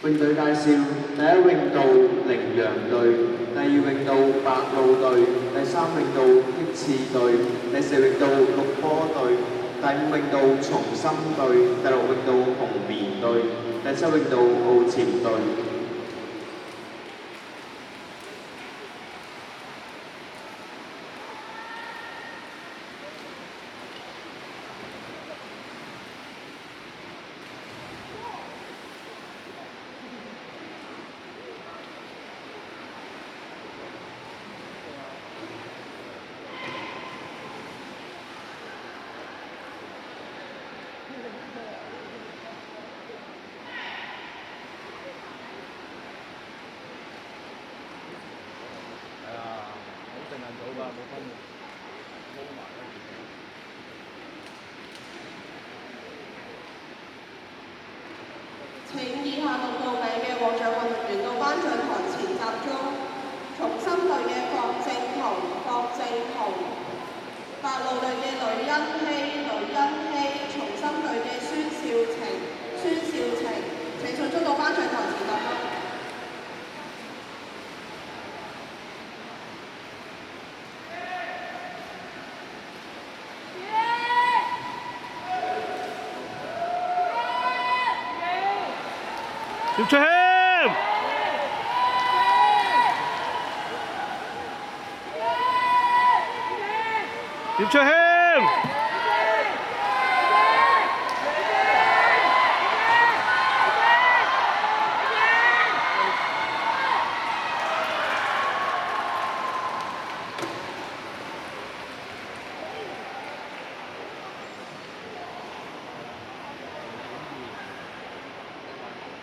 泳隊介紹：第一泳道羚羊隊，第二泳道白鷺隊，第三泳道擊刺隊，第四泳道綠波隊，第五泳道松心隊，第六泳道紅棉隊，第七泳道澳潛隊。請以下6到名嘅獲獎運動員到頒獎台前集中。重心隊嘅霍正彤，白鷺隊嘅呂欣希，重心隊嘅孫少晴，請迅速到頒獎台前集中。葉卓謙，葉卓謙。